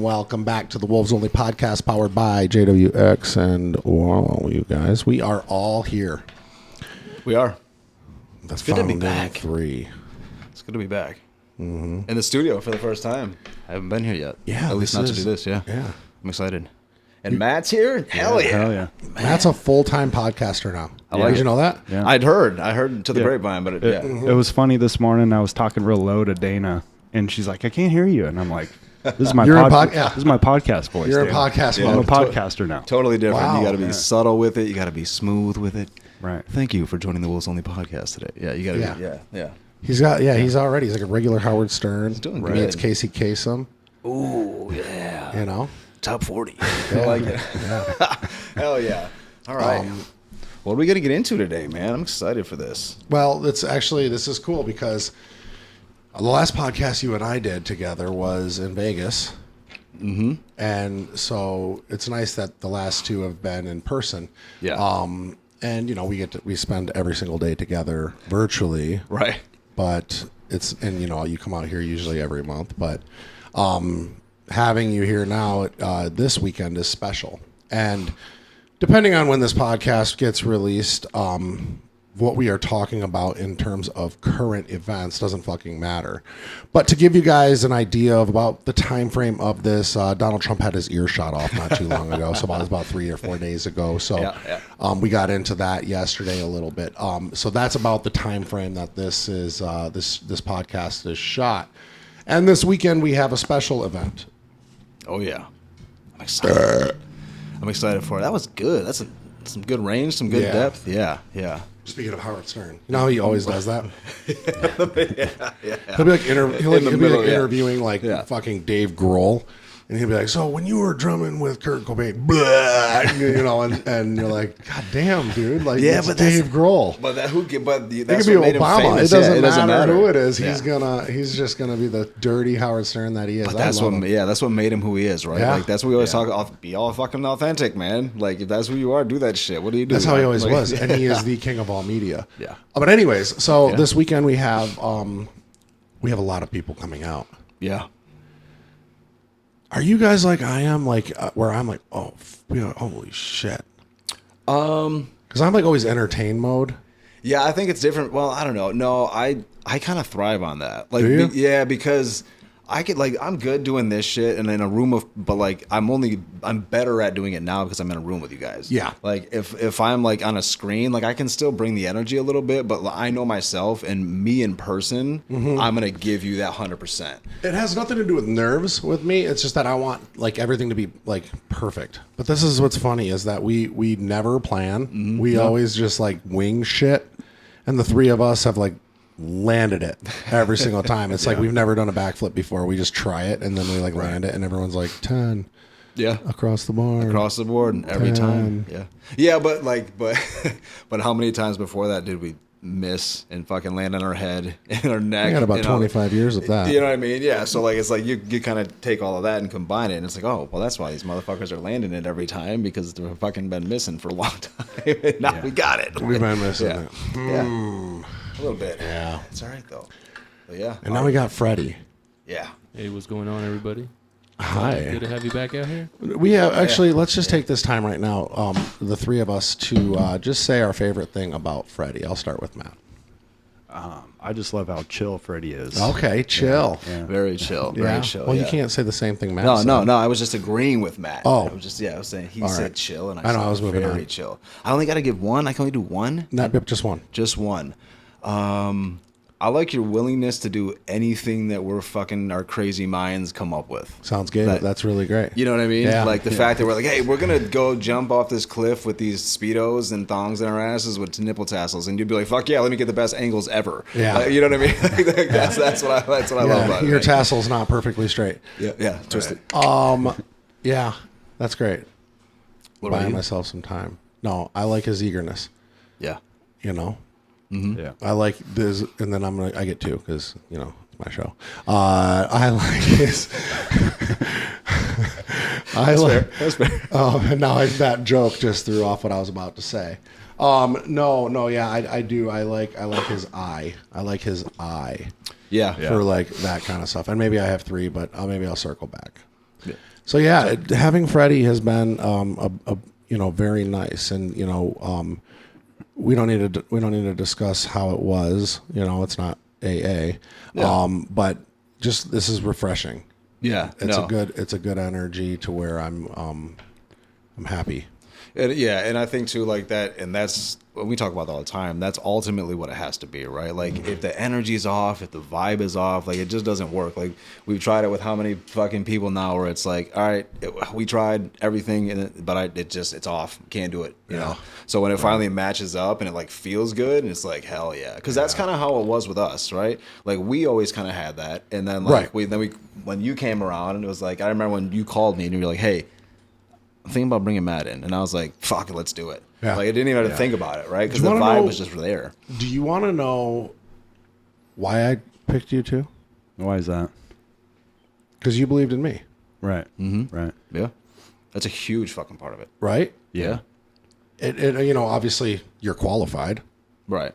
Welcome back to the Wolves Only podcast powered by JWX. And wow, you guys, we are all here. We are. It's good to be back. Three. It's good to be back. In the studio for the first time. I haven't been here yet. Yeah. At least not to do this, yeah. Yeah. I'm excited. And Matt's here? Hell yeah. Hell yeah. Matt's a full-time podcaster now. Did you know that? Yeah. I'd heard to the grapevine, but It was funny this morning. I was talking real low to Dana, and she's like, I can't hear you. And I'm like, this is my, this is my podcast voice. You're in Dana. podcast I'm a mode. podcaster now. Totally different. Wow. You got to be subtle with it. You got to be smooth with it. Right. Thank you for joining the Wolves Only podcast today. Yeah, you got to be. Yeah. He's already. He's like a regular Howard Stern. He's doing He meets good. Casey Kasem. Ooh, yeah. You know? Top 40. I like it. Yeah. Hell yeah. All right. What are we going to get into today, man? I'm excited for this. Well, this is cool because the last podcast you and I did together was in Vegas. Mm-hmm. And so it's nice that the last two have been in person. Yeah. And we spend every single day together virtually. Right. But you come out here usually every month, but having you here now this weekend is special. And depending on when this podcast gets released, what we are talking about in terms of current events doesn't fucking matter. But to give you guys an idea of about the time frame of this, Donald Trump had his ear shot off not too long ago, so about 3 or 4 days ago. So we got into that yesterday a little bit. So that's about the time frame that this is this podcast is shot. And this weekend we have a special event. Oh yeah, I'm excited. I'm excited for it. That was good. That's some good range, some good depth. Yeah. Speaking of Howard Stern, you know how he always does that? yeah. He'll be like, interviewing fucking Dave Grohl, and he'll be like, "So when you were drumming with Kurt Cobain, blah," and you're like, "God damn, dude!" Like, it's Dave Grohl. But It could be what Obama. It doesn't matter who it is. Yeah. He's just gonna be the dirty Howard Stern that he is. But that's what made him who he is, right? Yeah. Like that's what we always talk. Be all fucking authentic, man. Like if that's who you are, do that shit. What do you do? That's how he always was, and he is the king of all media. Yeah. But anyways, so this weekend we have a lot of people coming out. Yeah. Are you guys like I am, like where I'm like, holy shit? Because I'm like always entertain mode. Yeah, I think it's different. Well, I don't know. No, I kind of thrive on that. Like, Do you? Because I could I'm good doing this shit and in a room but I'm better at doing it now because I'm in a room with you guys. Yeah. Like if I'm like on a screen, like I can still bring the energy a little bit, but I know myself and me in person, I'm gonna give you that 100%. It has nothing to do with nerves with me. It's just that I want like everything to be like perfect. But this is what's funny is that we never plan. We always just like wing shit, and the three of us have like landed it every single time. It's like we've never done a backflip before. We just try it and then we like land it, and everyone's like 10. Yeah, across the board every time. Yeah, but but how many times before that did we miss and fucking land on our head and our neck? I got about 25 years of that. You know what I mean? Yeah. So like it's like you kind of take all of that and combine it, and it's like, oh well, that's why these motherfuckers are landing it every time because they've fucking been missing for a long time. And now we got it. We've been missing it. Yeah. A little bit. Yeah. It's all right though. But yeah. And now we got Freddie. Yeah. Hey, what's going on, everybody? Hi. Good to have you back out here. We have actually. Let's just take this time right now, the three of us, to just say our favorite thing about Freddie. I'll start with Matt. I just love how chill Freddie is. Okay, chill. Yeah. Very chill. Very chill. Well, you can't say the same thing Matt said. No. I was just agreeing with Matt. Oh. I was saying he All said right. chill, and I know, I was moving very on. chill. I only got to give one. I can only do one. Not just one. Just one. I like your willingness to do anything that our crazy minds come up with. Sounds good. That's really great. You know what I mean? Yeah. Like the fact that we're like, hey, we're going to go jump off this cliff with these Speedos and thongs in our asses with nipple tassels. And you'd be like, fuck yeah, let me get the best angles ever. Yeah. You know what I mean? That's what I love about it. Your tassel's not perfectly straight. Yeah, twisted. Yeah, that's great. What about Buying you? myself some time. No, I like his eagerness. Yeah. You know? Yeah. I like this, and then I get two because it's my show. I like his. That's fair. And now that joke just threw off what I was about to say. Yeah, I do. I like his eye. I like his eye. Yeah. For like that kind of stuff. And maybe I have three, but maybe I'll circle back. Yeah. So yeah, having Freddie has been very nice, and we don't need to discuss how it was. It's not AA, but just this is refreshing. Yeah, it's a good energy to where I'm happy. And I think too, like that, and that's what we talk about all the time. That's ultimately what it has to be, right? Like if the energy's off, if the vibe is off, like it just doesn't work. Like we've tried it with how many fucking people now, where it's like, all right, we tried everything, but it's off. Can't do it, you know. So when it finally matches up and it like feels good, and it's like hell yeah, because that's kind of how it was with us, right? Like we always kind of had that, and then like when you came around, and it was like I remember when you called me and you were like, hey, I'm thinking about bringing Matt in, and I was like, fuck it, let's do it. Yeah. Like I didn't even have to think about it, right? Because the vibe was just there. Do you want to know why I picked you two? Why is that? Because you believed in me. Right. Mm-hmm. Right. Yeah. That's a huge fucking part of it. Right? Yeah. It obviously you're qualified. Right.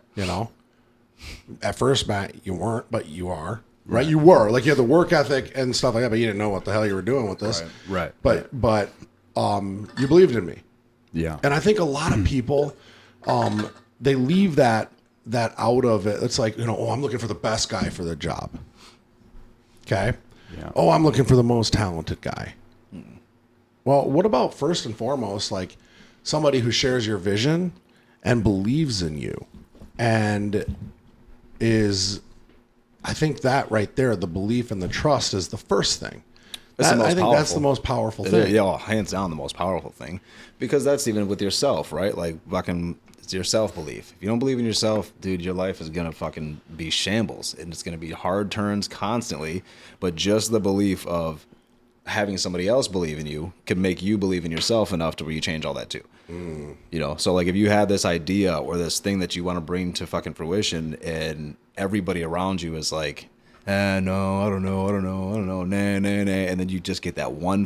At first, Matt, you weren't, but you are. Right? You were. Like you had the work ethic and stuff like that, but you didn't know what the hell you were doing with this. Right. But you believed in me. Yeah. And I think a lot of people, they leave that out of it. It's like, I'm looking for the best guy for the job. Okay? Yeah. Oh, I'm looking for the most talented guy. Well, what about first and foremost, like somebody who shares your vision and believes in you and I think that right there, the belief and the trust is the first thing. I think that's the most powerful thing. Yeah, hands down the most powerful thing. Because that's even with yourself, right? Like fucking it's your self-belief. If you don't believe in yourself, dude, your life is going to fucking be shambles. And it's going to be hard turns constantly. But just the belief of having somebody else believe in you can make you believe in yourself enough to where you change all that too. So like if you have this idea or this thing that you want to bring to fucking fruition and everybody around you is like, no, I don't know, nah, and then you just get that one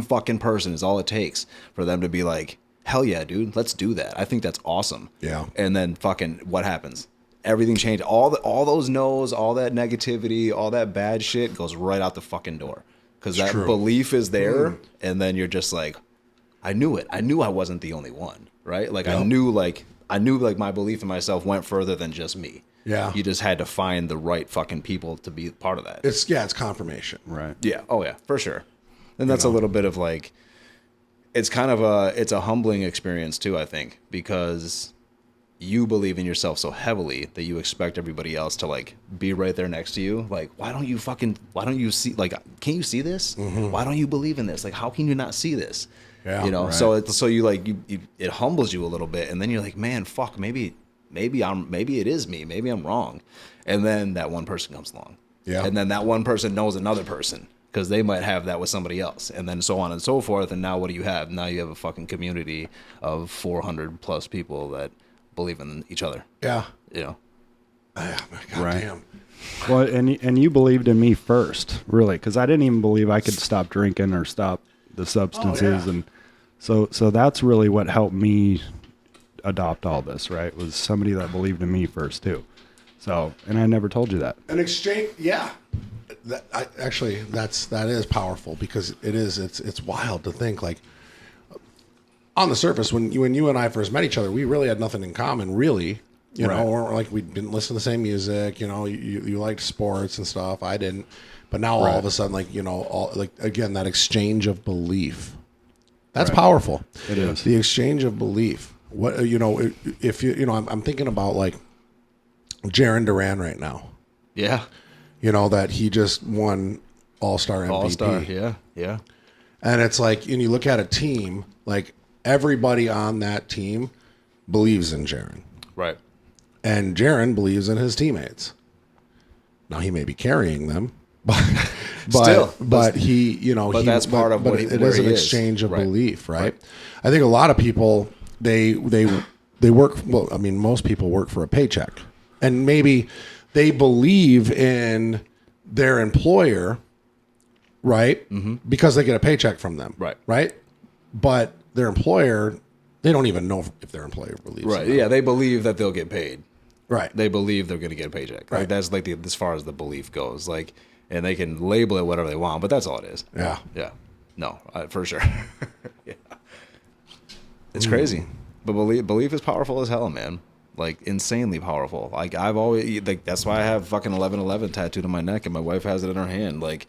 fucking person is all it takes for them to be like, hell yeah, dude, let's do that. I think that's awesome. Yeah. And then fucking what happens? Everything changed. All those no's, all that negativity, all that bad shit goes right out the fucking door. Because that belief is there, and then you're just like, I knew it. I knew I wasn't the only one, right? Like I knew my belief in myself went further than just me. Yeah. You just had to find the right fucking people to be part of that. It's confirmation. Right. Yeah. Oh yeah, for sure. And that's a little bit of like, it's kind of a humbling experience too, I think, because you believe in yourself so heavily that you expect everybody else to like be right there next to you. Like, why don't you see, like, can't you see this? Mm-hmm. Why don't you believe in this? Like, how can you not see this? Yeah. So it humbles you a little bit. And then you're like, man, fuck, maybe it is me. Maybe I'm wrong. And then that one person comes along. Yeah. And then that one person knows another person because they might have that with somebody else. And then so on and so forth. And now what do you have? Now you have a fucking community of 400 plus people that believe in each other. Yeah. God damn. Well, and you believed in me first, really, because I didn't even believe I could stop drinking or stop the substances. And so that's really what helped me adopt all this, right? Was somebody that believed in me first too. So, and I never told you that. An exchange, yeah. That is powerful because it's wild to think like on the surface when you and I first met each other, we really had nothing in common, really. You know, or like we didn't listen to the same music. You liked sports and stuff. I didn't, but now all of a sudden, again, that exchange of belief. That's powerful. It is the exchange of belief. What if I'm thinking about like Jaron Duran right now. Yeah. That he just won All-Star MVP. All-Star, yeah. And it's like, and you look at a team, like everybody on that team believes in Jaron. Right. And Jaron believes in his teammates. Now he may be carrying them, but he, but that's part of what it is an exchange of belief, right? I think a lot of people they work. Well, I mean, most people work for a paycheck, and maybe they believe in their employer, right? Mm-hmm. Because they get a paycheck from them, right? But their employer, they don't even know if their employer believes. Right. Yeah, they believe that they'll get paid. Right. They believe they're going to get a paycheck. Right. Like that's like as far as the belief goes. Like, and they can label it whatever they want, but that's all it is. Yeah. Yeah. No, for sure. Yeah. It's crazy. But belief is powerful as hell, man. Like, insanely powerful. Like, I've always, like, that's why I have fucking 1111 tattooed on my neck, and my wife has it in her hand. Like,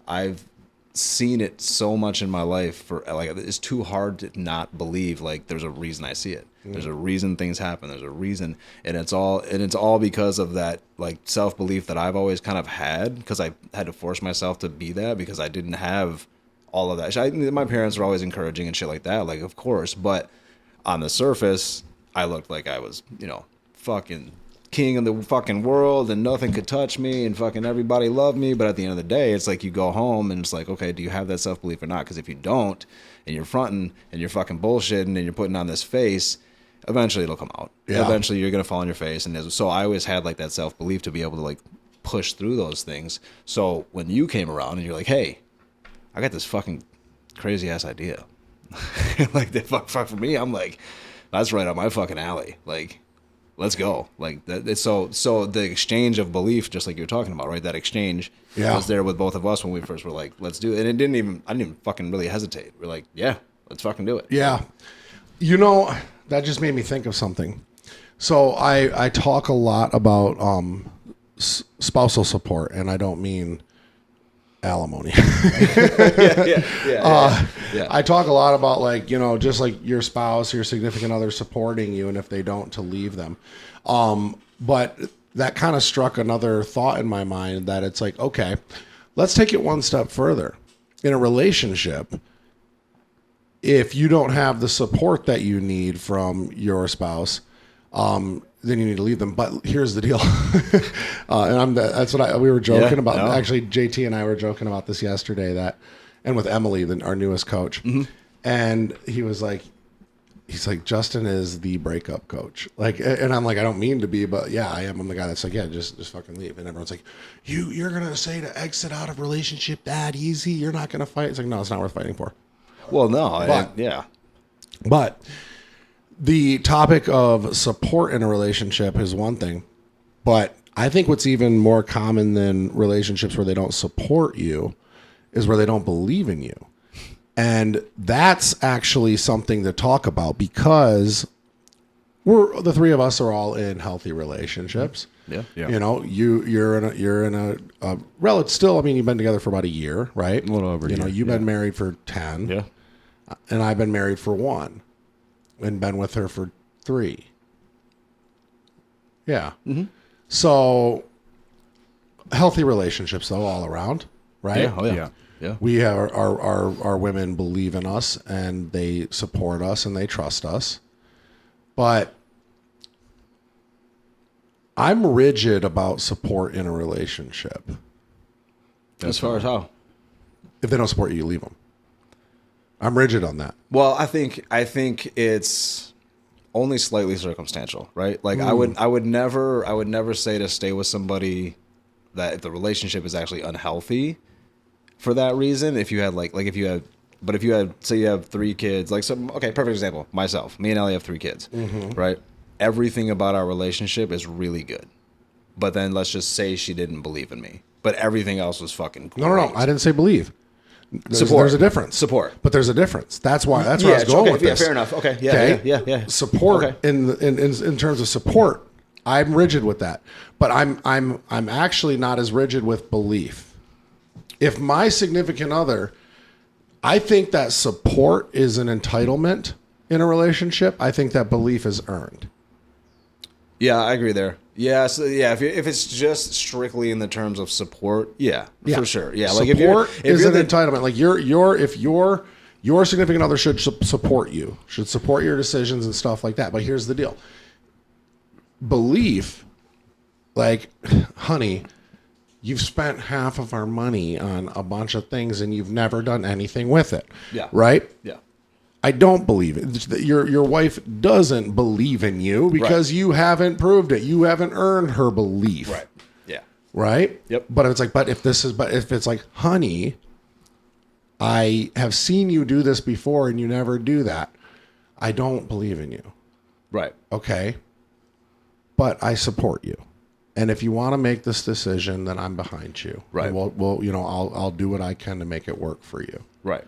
I've seen it so much in my life for, like, it's too hard to not believe, like, there's a reason I see it. There's a reason things happen. There's a reason, and it's all because of that, like, self-belief that I've always kind of had, because I had to force myself to be that, because I didn't have all of that. My parents were always encouraging and shit like that, like, of course, but on the surface, I looked like I was, fucking king of the fucking world, and nothing could touch me, and fucking everybody loved me. But at the end of the day, it's like you go home and it's like, okay, do you have that self-belief or not? Because if you don't, and you're fronting and you're fucking bullshitting and you're putting on this face, eventually it'll come out. Yeah. Eventually you're gonna fall on your face. And so I always had like that self-belief to be able to like push through those things. So when you came around and you're like, hey, I got this fucking crazy ass idea, like the fuck for me, I'm like, that's right up my fucking alley. Like, let's go. Like that. So the exchange of belief, just like you're talking about, right? That exchange was there with both of us when we first were like, let's do it. And I didn't even fucking really hesitate. We're like, yeah, let's fucking do it. Yeah. That just made me think of something. So I talk a lot about spousal support, and I don't mean alimony. Yeah. I talk a lot about, like, just like your spouse, your significant other supporting you, and if they don't, to leave them. But that kind of struck another thought in my mind, that it's like, okay, let's take it one step further. In a relationship, if you don't have the support that you need from your spouse, then you need to leave them. But here's the deal. That's what we were joking about. No. Actually, JT and I were joking about this yesterday, and with Emily, our newest coach. Mm-hmm. And he's like, Justin is the breakup coach. Like, and I'm like, I don't mean to be, but yeah, I am. I'm the guy that's like, yeah, just fucking leave. And everyone's like, you're going to say to exit out of relationship that easy? You're not going to fight? It's like, no, it's not worth fighting for. Well, no. But the topic of support in a relationship is one thing, but I think what's even more common than relationships where they don't support you is where they don't believe in you. And that's actually something to talk about, because the three of us are all in healthy relationships. Yeah. You're in a relative still. I mean, you've been together for about a year, right? A little over a year. You've been married for 10. Yeah. And I've been married for 1 and been with her for 3. Yeah. Mm-hmm. So healthy relationships, though, all around, right? Yeah. Oh, yeah. Yeah. We have our women believe in us, and they support us, and they trust us. But I'm rigid about support in a relationship. As far as how? If they don't support you, you leave them. I'm rigid on that. Well, I think it's only slightly circumstantial, right? Like I would never say to stay with somebody that if the relationship is actually unhealthy for that reason. If you had if you had say you have 3 kids, perfect example, myself, me and Ellie have 3 kids, right? Everything about our relationship is really good, but then let's just say she didn't believe in me, but everything else was fucking great. No, I didn't say believe. Support. There's a difference. Support. But there's a difference. That's why I was going with this. Fair enough. Okay. Yeah. Support Okay. in terms of support, I'm rigid with that. But I'm actually not as rigid with belief. If my significant other, I think that support is an entitlement in a relationship. I think that belief is earned. Yeah, I agree there. Yeah, so if it's just strictly in the terms of support, for sure. Yeah, support is an entitlement. Like if your significant other should support you, should support your decisions and stuff like that. But here's the deal: belief, like, honey, you've spent half of our money on a bunch of things and you've never done anything with it. Yeah. Right? Yeah. I don't believe it. Your wife doesn't believe in you because you haven't proved it. You haven't earned her belief. Right. Yeah. Right? Yep. But if it's like, honey, I have seen you do this before and you never do that. I don't believe in you. Right. Okay. But I support you. And if you want to make this decision, then I'm behind you. Right. And we'll I'll do what I can to make it work for you. Right.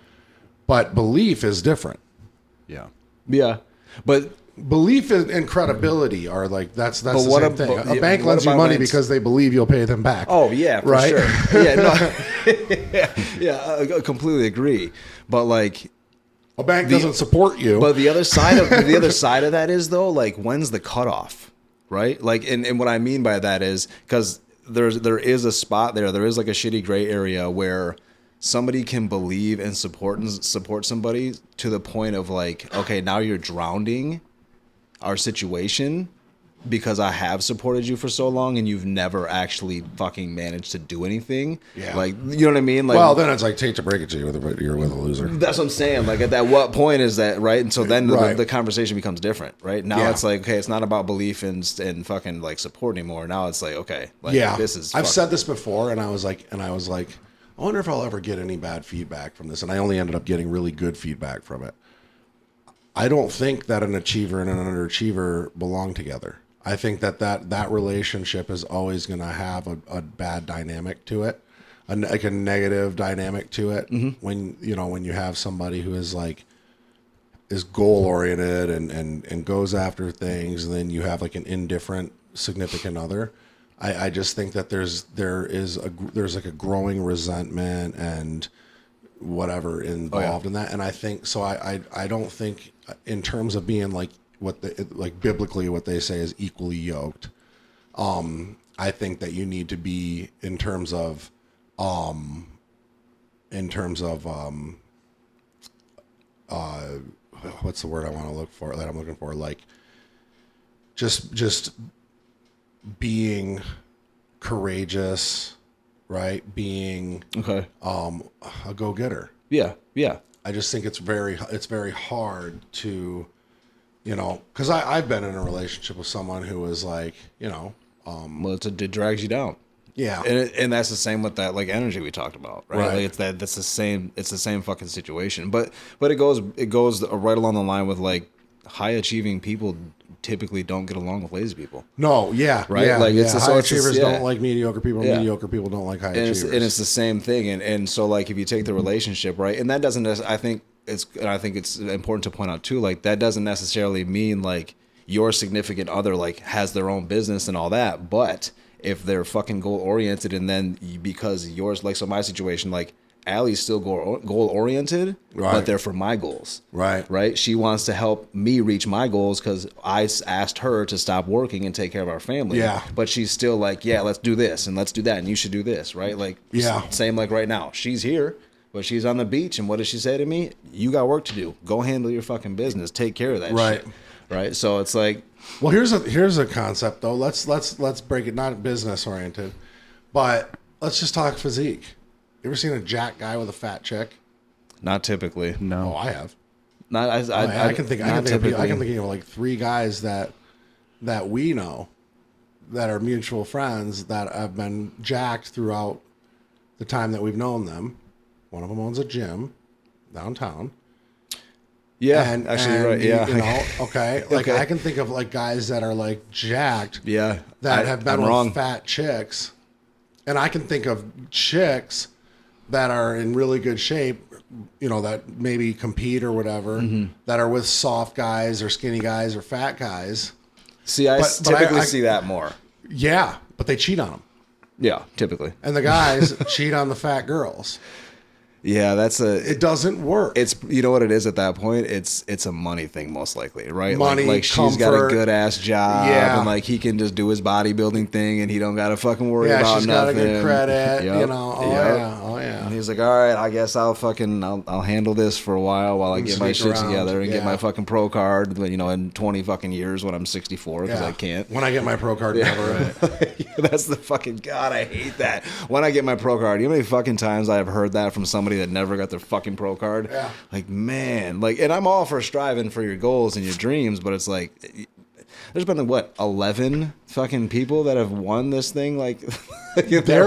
But belief is different. Yeah. Yeah, but Belief and credibility are like that's the what same thing. but A bank what lends you about money when it's- because they believe you'll pay them back. oh yeah, for Right? sure. Yeah, no, yeah, I completely agree. But like, A bank doesn't support you. but the other side of that is though, like, when's the cutoff, right? Like, and what I mean by that is because there is a spot there is like a shitty gray area where somebody can believe and support somebody to the point of like, okay, now you're drowning our situation because I have supported you for so long and you've never actually fucking managed to do anything. Yeah. Like, you know what I mean? Like, well, then it's like, take to break it to you, you're with a loser. that's what I'm saying. Like, at that what point is that, right? And so then Right. the conversation becomes different, right? Now Yeah. it's like, okay, it's not about belief and fucking like support anymore. Now it's like, okay, like, Yeah, this is. I've said this before, and I was like, I wonder if I'll ever get any bad feedback from this. And I only ended up getting really good feedback from it. I don't think that an achiever and an underachiever belong together. I think that relationship is always going to have a bad dynamic to it, like a negative dynamic to it. Mm-hmm. When you have somebody who is goal oriented and goes after things, and then you have like an indifferent significant other. I just think that there's like a growing resentment and whatever involved in that, and I think so. I don't think in terms of being like biblically what they say is equally yoked. I think that you need to be in terms of what's the word I want to look for that I'm looking for, like just being courageous, right? Being Okay. a go-getter. Yeah. Yeah. I just think it's very hard to, because I've been in a relationship with someone who was like, Well, it drags you down. yeah, And that's the same with that like energy we talked about, right? Right. Like that's the same. It's the same fucking situation. But it goes right along the line with like high achieving people typically don't get along with lazy people. no, yeah, Right? yeah, Like, yeah. it's a- High so it's achievers just- yeah. don't like mediocre people. Yeah. Mediocre people don't like high And achievers. it's the same thing. And so like if you take the relationship, right, and that doesn't I think it's important to point out too, like that doesn't necessarily mean like your significant other like has their own business and all that, but if they're fucking goal oriented and then because yours, like, so my situation, like Allie's still goal oriented, Right. but they're for my goals. Right. Right. She wants to help me reach my goals because I asked her to stop working and take care of our family. Yeah. But she's still like, yeah, let's do this and let's do that and you should do this. Right. Like, Yeah. same like right now. She's here, but she's on the beach. And what does she say to me? You got work to do. Go handle your fucking business. Take care of that Right. shit. Right. So it's like, Well, here's a concept though. Let's break it, not business oriented, but let's just talk physique. You ever seen a jack guy with a fat chick? not typically. No. Oh, I have. Not I can think not of like 3 guys that we know that are mutual friends that have been jacked throughout the time that we've known them. One of them owns a gym downtown. Yeah, And actually, and, right. Yeah. okay. Like Okay. I can think of like guys that are like jacked Yeah. that have been I'm with wrong. fat chicks. And I can think of chicks that are in really good shape, that maybe compete or whatever, Mm-hmm. that are with soft guys or skinny guys or fat guys. See, I But typically I- see that more. Yeah, but they cheat on them. Yeah, typically. And the guys cheat on the fat girls. Yeah, It doesn't work. it's you know what it is at that point. It's a money thing most likely, right? Money, like she's got a comfort. good ass job, Yeah. and like he can just do his bodybuilding thing, and he don't got to fucking worry yeah, about she's got a nothing. good credit, Yep. Oh Yep. yeah, oh yeah. And he's like, all right, I guess I'll handle this for a while I get my sneak shit around, together and get yeah. my fucking pro card, in 20 fucking years when I'm 64 because I can't. When I get my pro card, never. That's the fucking God. I hate that. When I get my pro card, you know how many fucking times I have heard that from somebody that never got their fucking pro card? Yeah. Like, man, like, and I'm all for striving for your goals and your dreams, but it's like, there's been what 11 fucking people that have won this thing. Like, There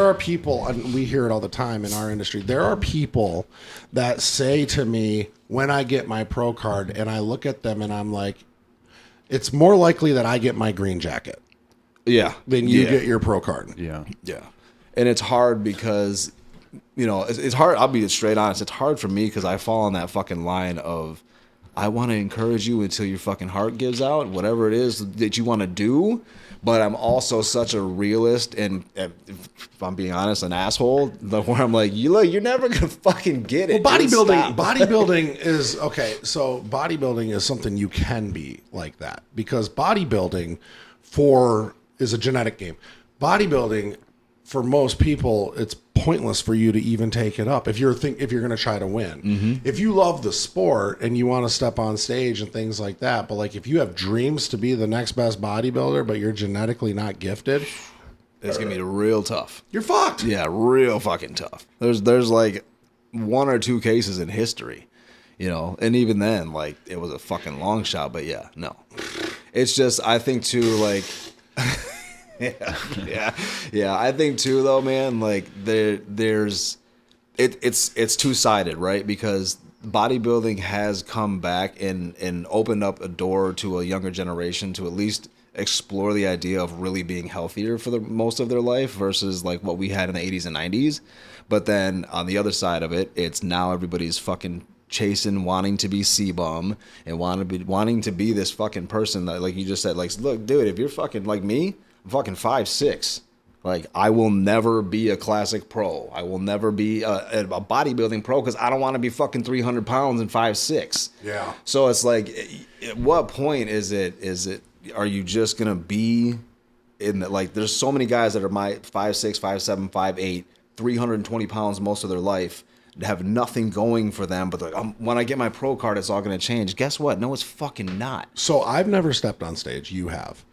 are people, and we hear it all the time in our industry. There are people that say to me when I get my pro card, and I look at them and I'm like, it's more likely that I get my green jacket yeah, than you yeah. get your pro card. Yeah. Yeah. And it's hard because you know, it's hard. I'll be straight honest. It's hard for me because I fall on that fucking line of, I want to encourage you until your fucking heart gives out, whatever it is that you want to do. But I'm also such a realist, and if I'm being honest, an asshole. Where I'm like, you're never gonna fucking get it. Well, dude. Stop. bodybuilding is okay. So bodybuilding is something you can be like that, because bodybuilding is a genetic game. Bodybuilding, for most people, it's pointless for you to even take it up if you're going to try to win. Mm-hmm. If you love the sport and you want to step on stage and things like that, but like if you have dreams to be the next best bodybuilder, but you're genetically not gifted, It's gonna be real tough. you're fucked. Yeah, real fucking tough. There's like 1 or 2 cases in history, you know, and even then, like, it was a fucking long shot. But yeah, no, it's just, I think too, like, yeah. I think too, though, man, like it's 2-sided, right? Because bodybuilding has come back and opened up a door to a younger generation to at least explore the idea of really being healthier for the most of their life versus like what we had in the 80s and 90s. But then on the other side of it, it's now everybody's fucking chasing, wanting to be C-bum and wanting to be this fucking person that, like you just said, like, look, dude, if you're fucking like me, I'm fucking 5'6". Like, I will never be a classic pro. I will never be a bodybuilding pro because I don't want to be fucking 300 pounds and 5'6". Yeah. So it's like, at what point is it? Are you just gonna be in the, like? There's so many guys that are my 5'6", 5'7", 5'8", 320 pounds most of their life, have nothing going for them. But like, when I get my pro card, it's all gonna change. Guess what? No, it's fucking not. So I've never stepped on stage. You have.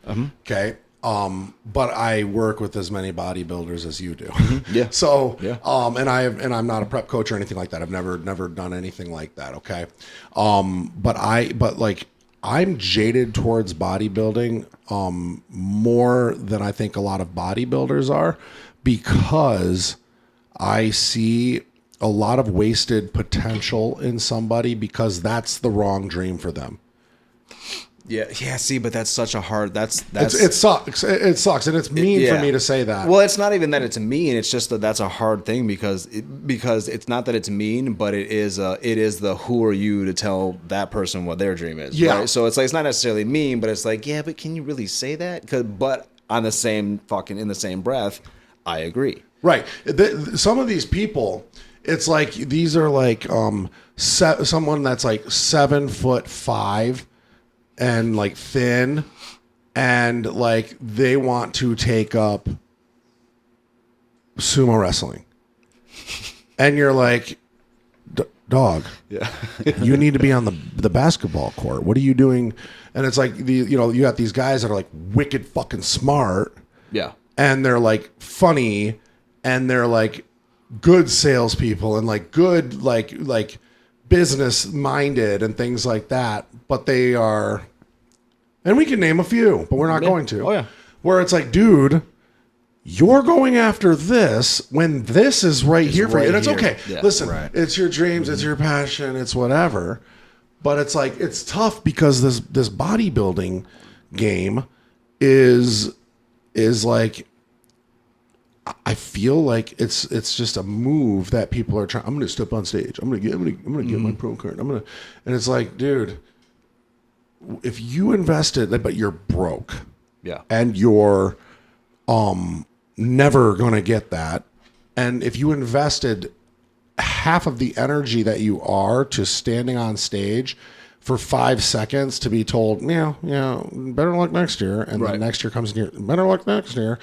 Okay. But I work with as many bodybuilders as you do. Yeah. So, Yeah. and I'm not a prep coach or anything like that. I've never done anything like that. Okay. But like, I'm jaded towards bodybuilding, more than I think a lot of bodybuilders are, because I see a lot of wasted potential in somebody because that's the wrong dream for them. Yeah. See, but that's such a hard. It sucks. It sucks, and it's mean for me to say that. Well, it's not even that it's mean. It's just that's a hard thing because it's not that it's mean, but it is the who are you to tell that person what their dream is. Yeah. Right? So it's like, it's not necessarily mean, but it's like, yeah, but can you really say that? But on the same in the same breath, I agree. Right. Some of these people, it's like these are like someone that's like 7'5" and like thin, and like they want to take up sumo wrestling, and you're like, dog, Yeah. you need to be on the basketball court. What are you doing? And it's like you got these guys that are like wicked fucking smart, Yeah. and they're like funny, and they're like good salespeople and like good like business minded and things like that, but they are, and we can name a few, but we're not going to. Oh, yeah. Where it's like, dude, you're going after this when this is right here for you. And it's here. okay. Yeah, listen, right. it's your dreams, it's your passion, it's whatever. But it's like, it's tough because this bodybuilding game is like, I feel like it's just a move that people are trying. I'm going to step on stage. I'm going to get my pro card. And it's like, dude, if you invested, but you're broke, Yeah. and you're never going to get that. And if you invested half of the energy that you are to standing on stage for 5 seconds to be told, yeah, better luck next year, and Right. then next year comes here, better luck next year.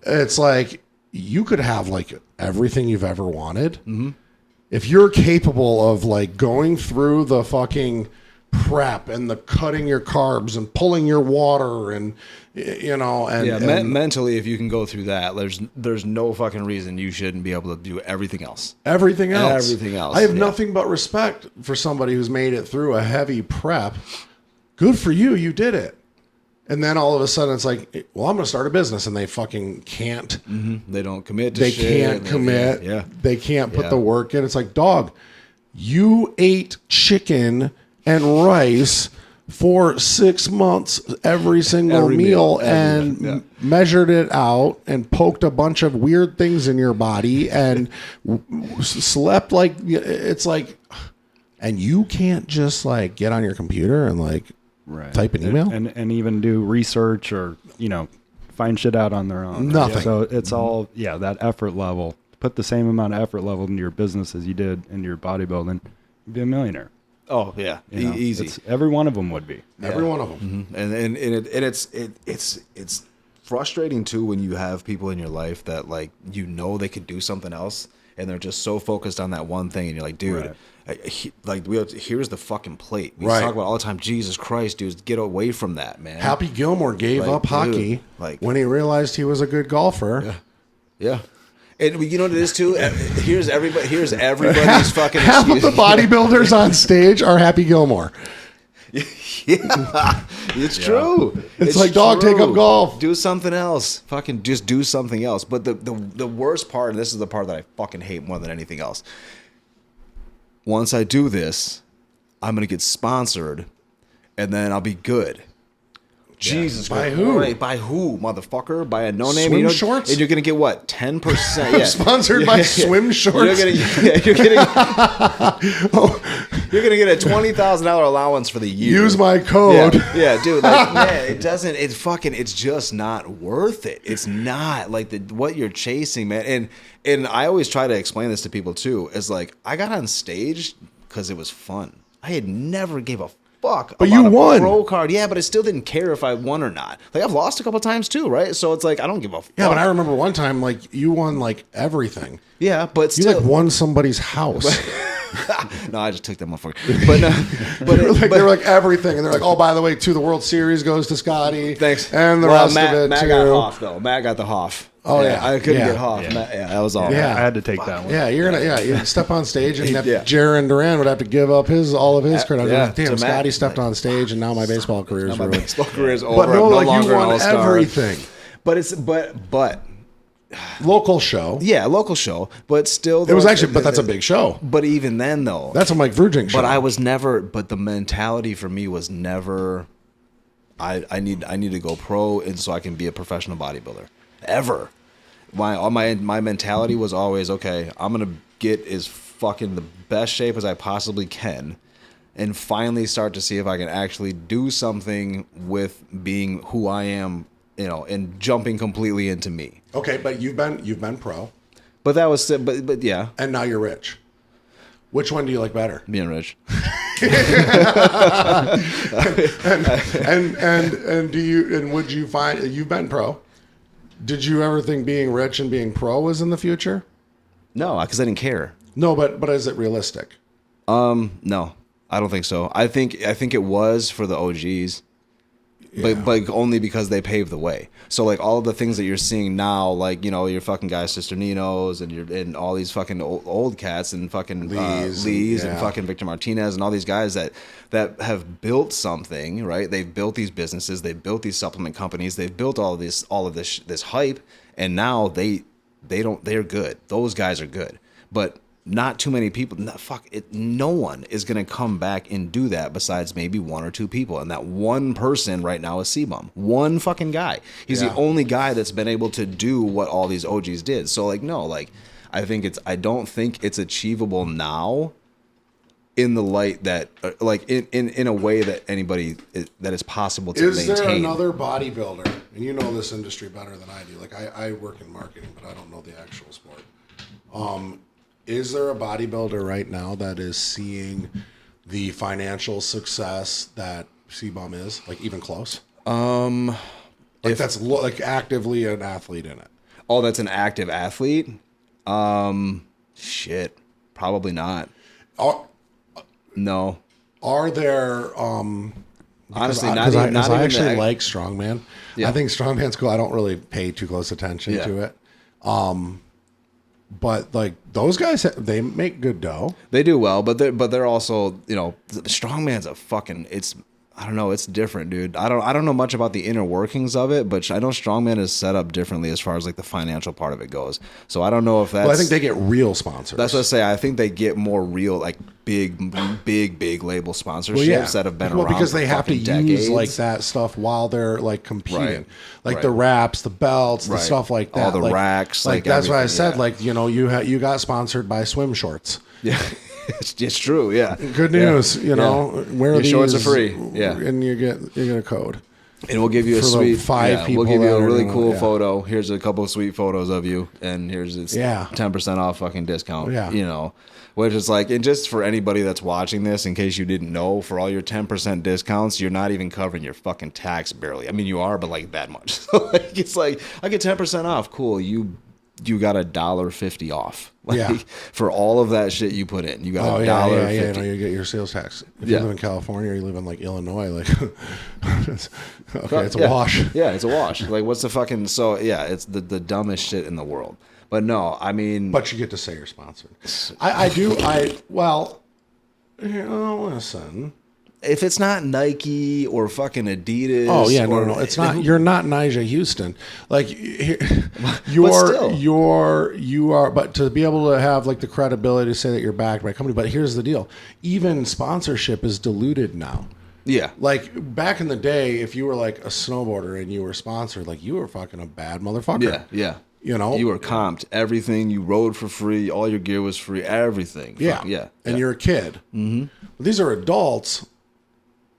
It's like, you could have like everything you've ever wanted. Mm-hmm. If you're capable of like going through the fucking prep and the cutting your carbs and pulling your water and Mentally, if you can go through that, there's no fucking reason you shouldn't be able to do everything else. Everything else. I have nothing but respect for somebody who's made it through a heavy prep. Good for you. You did it. And then all of a sudden it's like, well, I'm going to start a business, and they fucking can't. Mm-hmm. They don't commit to They shit. can't commit. Yeah. They can't put Yeah. the work in. It's like, dog, you ate chicken and rice for 6 months every single Every meal meal, every and meal, measured it out and poked a bunch of weird things in your body and slept like it's like, and you can't just like get on your computer and like type an email and even do research or find shit out on their own. Nothing. So it's all that effort level. Put the same amount of effort level into your business as you did in your bodybuilding, you'd be a millionaire. Oh yeah, easy. Every one of them would be. every one of them. And it's frustrating too when you have people in your life that like they could do something else and they're just so focused on that one thing and you're like, dude, here's the fucking plate. We talk about all the time. Jesus Christ, dude, get away from that, man. Happy Gilmore gave Like, up dude, hockey like- when he realized he was a good golfer. Yeah. And you know what it is too? Here's everybody's fucking Half of excuse. the bodybuilders on stage are Happy Gilmore. Yeah, it's true. It's like, dog, take up golf. Do something else. Fucking just do something else. But the worst part, and this is the part that I fucking hate more than anything else. Once I do this, I'm gonna get sponsored, and then I'll be good. Jesus By Christ. who? Right, by who, motherfucker? By a no-name? Swim shorts? And you're going to get what? 10%? Yeah. Sponsored by swim shorts. You're going to get a $20,000 allowance for the year. Use my code. Yeah, dude. Like, it doesn't. It's just not worth it. It's not like what you're chasing, man. And I always try to explain this to people too. Is like I got on stage because it was fun. I had never gave a fuck. But about you a won. pro card. Yeah, but I still didn't care if I won or not. Like I've lost a couple times too, right? So it's like I don't give a fuck. Yeah, but I remember one time, like, you won, like, everything. Yeah, but You, still. like, won somebody's house. No, I just took that motherfucker. But no, They were like everything. And they're like, oh, by the way, too, the World Series goes to Scotty. Thanks. And the rest Matt, of it, Matt too. got Hoff, though. Matt got the Hoff. Oh, yeah. I couldn't Yeah. get Hoff. Yeah. Matt, that was all. Yeah. I had to take that one. Yeah, you're gonna. Yeah, you step on stage, and Yeah. Jaron Duran would have to give up all of his credit. Yeah, Like, damn, to Matt. Scotty stepped on stage, and now my baseball career is My ruined. baseball career is over. But no, I'm no like, longer you an won all-star. everything. But it's but Local show. yeah, local show. But still, It was actually, but that's a big show. But even then, though, That's a Mike Virgin show. But I was never. But the mentality for me was never. I need to go pro, and so I can be a professional bodybuilder. Ever. My mentality was always, okay, I'm gonna get as fucking the best shape as I possibly can, and finally start to see if I can actually do something with being who I am, and jumping completely into me. Okay, but you've been pro, But that was, but yeah, and now you're rich. Which one do you like better? being rich. And do you, and would you find, you've been pro? Did you ever think being rich and being pro was in the future? No, because I didn't care. No, but is it realistic? No, I don't think so. I think it was for the OGs, but only because they paved the way. So like all of the things that you're seeing now, like your fucking guys, Sister Ninos, and all these fucking old cats and fucking Lees and fucking Victor Martinez and all these guys that have built something, right? They've built these businesses, they've built these supplement companies, they've built all of this hype, and now they're good. Those guys are good, but not too many people. No one is going to come back and do that besides maybe one or two people. And that one person right now is C-Bum. One fucking guy. He's the only guy that's been able to do what all these OGs did. So I don't think it's achievable now in the light that, in a way that anybody, that is possible to maintain. Is there another bodybuilder, and you know this industry better than I do, like I work in marketing, but I don't know the actual sport. Is there a bodybuilder right now that is seeing the financial success that C-Bum is, like even close? That's like actively an athlete in it. Oh, that's an active athlete? Shit. Probably not. No. Are there Honestly, I not even actually the- like strongman. Yeah. I think strongman's cool. I don't really pay too close attention to it. But like those guys, they make good dough. They do well, but they're also, strongman's a fucking, it's I don't know. It's different, dude. I don't know much about the inner workings of it, but I know strongman is set up differently as far as like the financial part of it goes. So I don't know if that's. Well, I think they get real sponsors. That's what I say. I think they get more real, like big label sponsorships that have been around. Because for they have to decades. use like that stuff while they're like competing, Right. like Right. the wraps, the belts, the Right. stuff like that. All the like, racks, Like like that's what I everything, said. yeah. Like you got sponsored by swim shorts. Yeah, it's true. Yeah, Good news. You know, wear Your these. shorts are free. Yeah. and you get a code. And we'll give you a For the sweet 5 people We'll give you that a are really doing cool it, yeah. photo. Here's a couple of sweet photos of you, and here's this 10% off fucking discount. Yeah. You know, which is like, and just for anybody that's watching this, in case you didn't know, for all your 10% discounts, you're not even covering your fucking tax barely. I mean, you are, but like that much. So like, it's like I get 10% off. Cool. You got $1.50 off. Like, Yeah. For all of that shit you put in, you got Yeah. $1.50. You know, you get your sales tax. If Yeah. you live in California or you live in like Illinois, like it's a Yeah. wash. Yeah, it's a wash. Like, what's the fucking... So, yeah, it's the dumbest shit in the world. But no, I mean... But you get to say you're sponsored. Listen. if it's not Nike or fucking Adidas... Oh yeah, or, no, it's not. You're not Nigel Houston. Like you are. But to be able to have like the credibility to say that you're backed by a company. But here's the deal: even sponsorship is diluted now. Yeah. Like back in the day, if you were like a snowboarder and you were sponsored, like you were fucking a bad motherfucker. Yeah, yeah. You know, You were comped. Everything. You rode for free. All your gear was free. Everything. Yeah, Fuck, yeah. And yeah. you're a kid. Mm-hmm. These are adults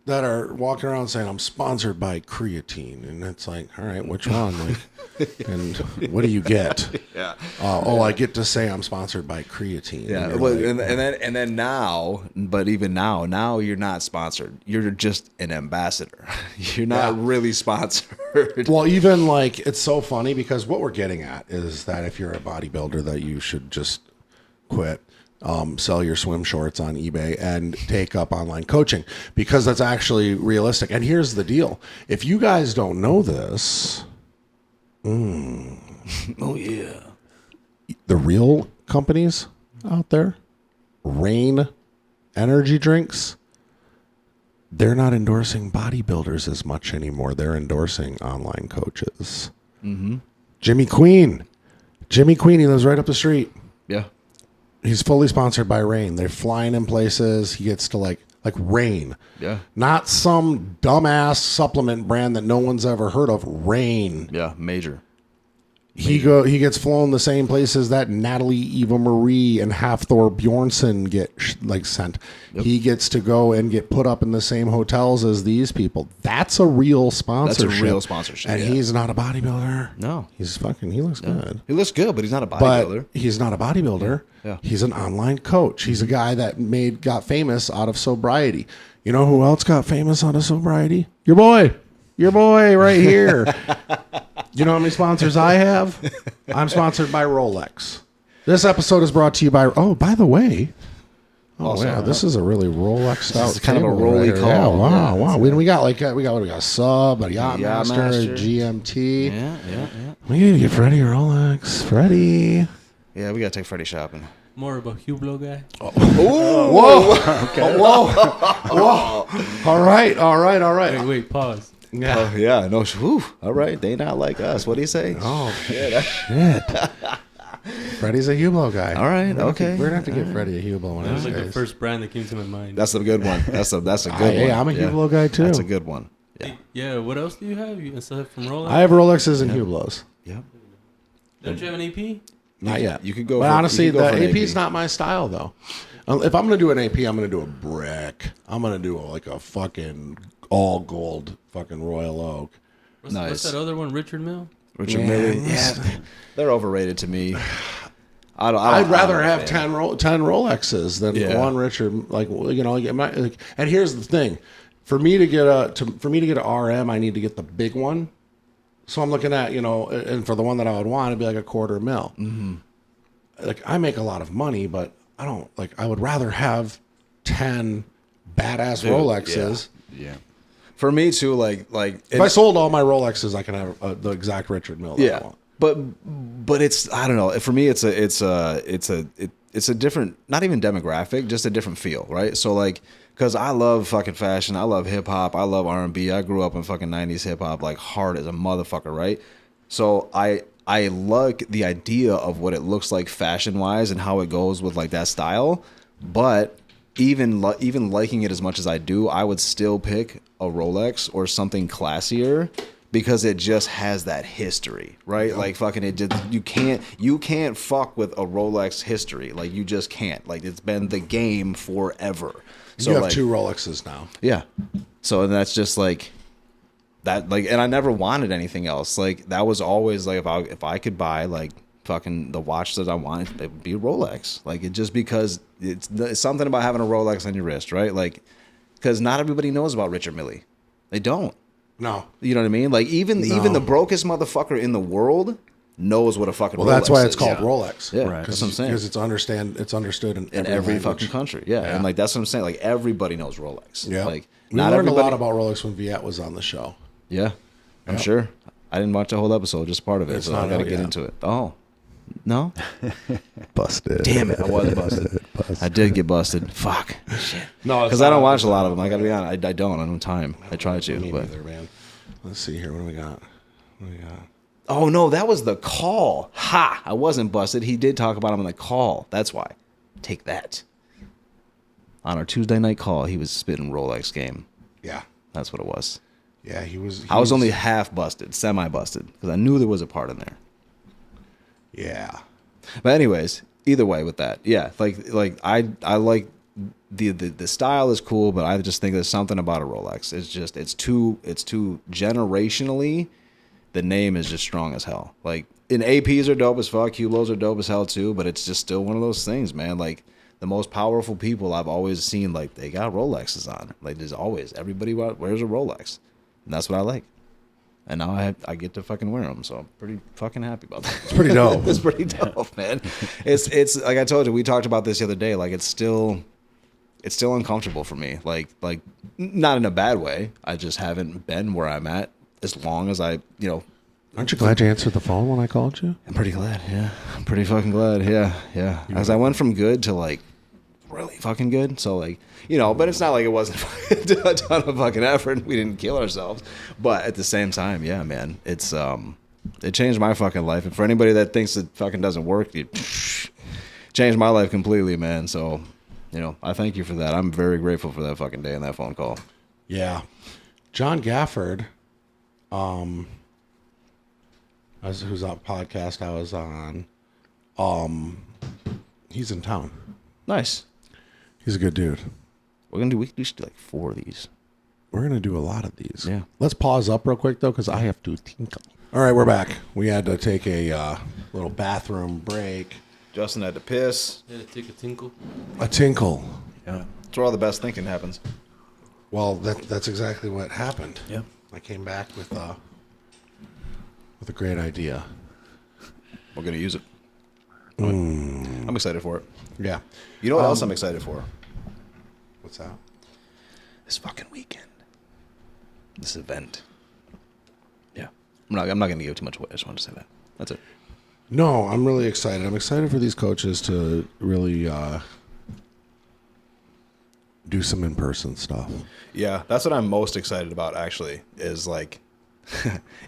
that are walking around saying, "I'm sponsored by creatine," and it's like, all right, which one? Like, and what do you get? Yeah. I get to say I'm sponsored by creatine. Yeah, And well, you're like, and then now, but even now you're not sponsored. You're just an ambassador. You're not really sponsored. well, even like it's so funny because what we're getting at is that if you're a bodybuilder, that you should just quit. Sell your swim shorts on eBay and take up online coaching because that's actually realistic. And here's the deal. If you guys don't know this, Oh yeah. the real companies out there, Rain energy drinks, they're not endorsing bodybuilders as much anymore. They're endorsing online coaches. Mm-hmm. Jimmy Queen, he lives right up the street. Yeah. He's fully sponsored by Rain. They're flying in places. He gets to like Rain. Yeah. Not some dumbass supplement brand that no one's ever heard of. Rain. Yeah. Major. He gets flown the same places that Natalie, Eva Marie, and Hafthor Bjornsson get sent. Yep. He gets to go and get put up in the same hotels as these people. That's a real sponsorship. That's a real sponsorship. And he's not a bodybuilder. No. He looks good. He looks good, but he's not a bodybuilder. But he's not a bodybuilder. Yeah. He's an online coach. He's a guy that got famous out of sobriety. You know who else got famous out of sobriety? Your boy right here. You know how many sponsors I have? I'm sponsored by Rolex. This episode is brought to you by. Oh, by the way. Oh Also, wow, this is a really Rolex out. is kind of a table Roly right here. call. Yeah, wow, Yeah, wow. We got a sub, a Yachtmaster, a GMT. Yeah. We need to get Freddie a Rolex. Freddie. Yeah, we gotta take Freddie shopping. More of a Hublot guy. Whoa. Okay. Whoa. All right. Wait, pause. Yeah. Oh yeah, no. Whew, all right, they not like us. What do you say? Oh shit. Freddie's a Hublot guy. All right, okay. We're gonna have to get Freddie a Hublot one That of was these like the days. first brand that came to my mind. That's a good one. That's a good one. Hey, I'm a Hublot guy too. That's a good one. Yeah. Yeah, what else do you have? You aside from Rolex? I have Rolexes and Hublots. Yeah. Don't you have an AP? Not yet. You could go. But for, honestly, you could go the for an AP's not my style though. If I'm gonna do an AP, I'm gonna do a brick. I'm gonna do like a fucking all gold fucking Royal Oak. What's Nice. that other one? Richard Mill? Richard Yeah, Mille. that's- Yeah, they're overrated to me. I'd rather have fan. 10 Rolexes than Yeah. one Richard. Like and here's the thing: for me to get a RM, I need to get the big one. So I'm looking at and for the one that I would want, it'd be like $250,000. Mm-hmm. Like I make a lot of money, but I don't like. I would rather have 10 badass Rolexes. Yeah. For me too, like If I sold all my Rolexes, I can have the exact Richard Mille. That I want. But it's I don't know. For me, it's it's a different, not even demographic, just a different feel, right? So like, because I love fucking fashion, I love hip hop, I love R&B. I grew up in fucking 90s hip hop, like hard as a motherfucker, right? So I like the idea of what it looks like fashion wise and how it goes with like that style, but even liking it as much as I do, I would still pick a Rolex or something classier because it just has that history, right? Yep. Like fucking it just, you can't fuck with a Rolex history. Like you just can't. Like it's been the game forever. So you have like, 2 Rolexes now. Yeah. So that's just like that, like, and I never wanted anything else. Like that was always like if I could buy like fucking the watch that I wanted, it would be a Rolex. Like it just because it's something about having a Rolex on your wrist, right? Like because not everybody knows about Richard Mille. They don't. No. You know what I mean? Like even the brokest motherfucker in the world knows what a fucking Rolex is. Well, that's why it's called Rolex. Yeah, right. That's what I'm saying. Because it's understood in every language. fucking country. Yeah. And like that's what I'm saying. Like everybody knows Rolex. Yeah. Like we learned a lot about Rolex when Viet was on the show. Yeah. I'm sure. I didn't watch the whole episode, just part of it. It's so not I got to out get yet. into it. Oh. No? Busted. Damn it. I was busted. I did get busted. Fuck. Shit. No, because I don't watch a lot of them. I got to be honest. I don't. I don't have time. I try to. Me But neither, man. Let's see here. What do we got? oh, no. That was the call. Ha. I wasn't busted. He did talk about him on the call. That's why. Take that. On our Tuesday night call, he was spitting Rolex game. Yeah. That's what it was. Yeah, he was. I was only half busted, semi-busted, because I knew there was a part in there. Yeah. But anyways, either way with that, yeah, like I like the style is cool, but I just think there's something about a Rolex. It's too generationally, the name is just strong as hell. Like, and APs are dope as fuck, Hublot are dope as hell too, but it's just still one of those things, man. Like the most powerful people I've always seen, like they got Rolexes on. Like there's always everybody wears a Rolex, and that's what I like. And now I get to fucking wear them, so I'm pretty fucking happy about that. It's pretty dope. It's pretty dope, man. It's like I told you, we talked about this the other day. Like it's still uncomfortable for me. Like not in a bad way. I just haven't been where I'm at as long as I. Aren't you glad you answered the phone when I called you? I'm pretty glad. Yeah, I'm pretty fucking glad. Yeah. As I went from good to like really fucking good. So like, but it's not like it wasn't a ton of fucking effort. We didn't kill ourselves, but at the same time, yeah, man, it's it changed my fucking life. And for anybody that thinks it fucking doesn't work, it changed my life completely, man. So, I thank you for that. I'm very grateful for that fucking day and that phone call. Yeah. John Gafford, who's on podcast I was on, he's in town. Nice. He's a good dude. We should do like 4 of these. We're going to do a lot of these. Yeah. Let's pause up real quick, though, because I have to tinkle. All right, we're back. We had to take a little bathroom break. Justin had to piss. Yeah, take a tinkle. A tinkle. Yeah. That's where all the best thinking happens. Well, that's exactly what happened. Yeah. I came back with a great idea. We're going to use it. I'm excited for it. Yeah. You know what else I'm excited for? What's that? This fucking weekend. This event. Yeah. I'm not going to give too much away. I just wanted to say that. That's it. No, I'm really excited. I'm excited for these coaches to really do some in-person stuff. Yeah, that's what I'm most excited about, actually, is like,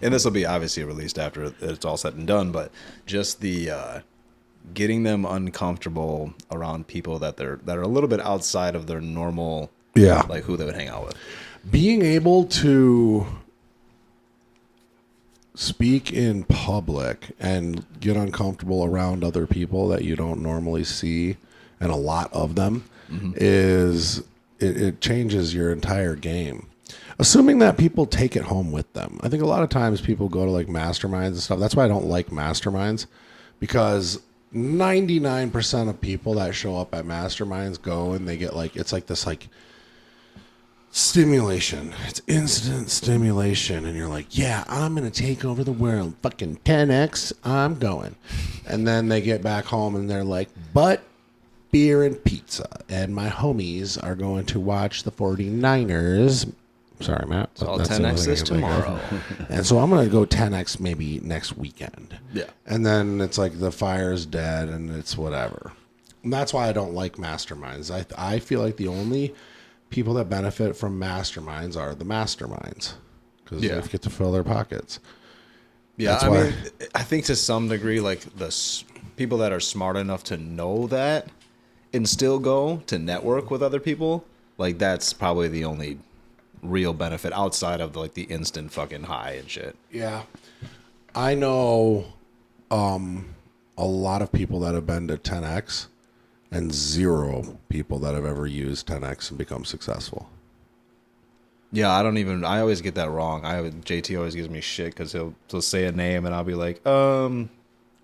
and this will be obviously released after it's all said and done, but just the getting them uncomfortable around people that are a little bit outside of their normal, like who they would hang out with. Being able to speak in public and get uncomfortable around other people that you don't normally see, and a lot of them, is it changes your entire game. Assuming that people take it home with them. I think a lot of times people go to like masterminds and stuff. That's why I don't like masterminds, because 99% of people that show up at masterminds go and they get like, it's like this like stimulation. It's instant stimulation. And you're like, yeah, I'm going to take over the world. Fucking 10X, I'm going. And then they get back home and they're like, but beer and pizza. And my homies are going to watch the 49ers. Sorry, Matt. So I'll 10X this tomorrow. And so I'm going to go 10X maybe next weekend. Yeah. And then it's like the fire's dead and it's whatever. that's why I don't like masterminds. I feel like the only people that benefit from masterminds are the masterminds because they get to fill their pockets. Yeah, That's I why. mean, I think to some degree, like people that are smart enough to know that and still go to network with other people, like that's probably the only real benefit outside of like the instant fucking high and shit. Yeah. I know a lot of people that have been to 10X and 0 people that have ever used 10X and become successful. Yeah, I always get that wrong. JT always gives me shit because he'll say a name and I'll be like, Grant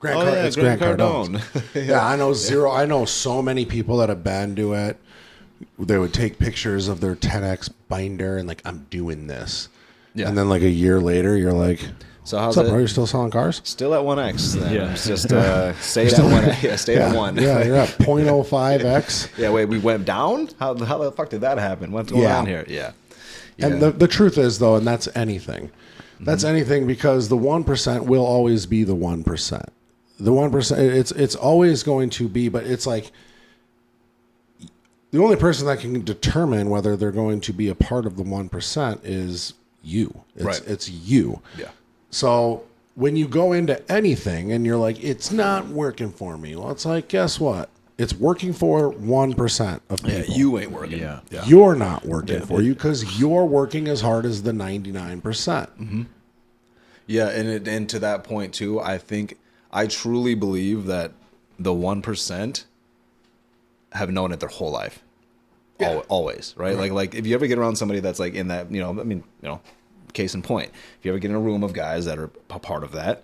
Cardone. Yeah, I know 0. I know so many people that have been to it. They would take pictures of their 10X binder and like, I'm doing this. Yeah. And then like a year later, you're like, so how's what's up, it? bro? You're still selling cars? Still at 1X. Then. Yeah. It's just stay at 1. Yeah, stay at 1. Yeah, you're at 0.05X. Yeah, wait, we went down? How the fuck did that happen? What's going on here? Yeah. And the truth is, though, and that's anything. That's anything because the 1% will always be the 1%. The 1%, it's always going to be, but it's like the only person that can determine whether they're going to be a part of the 1% is you. It's you. Yeah. So when you go into anything and you're like, it's not working for me, well, it's like, guess what? It's working for 1% of people. Yeah, you ain't working. Yeah. You're not working for you because you're working as hard as the 99%. Mm-hmm. Yeah, and to that point too, I truly believe that the 1% have known it their whole life. Yeah. Always, right? Like if you ever get around somebody that's like in that, case in point, if you ever get in a room of guys that are a part of that,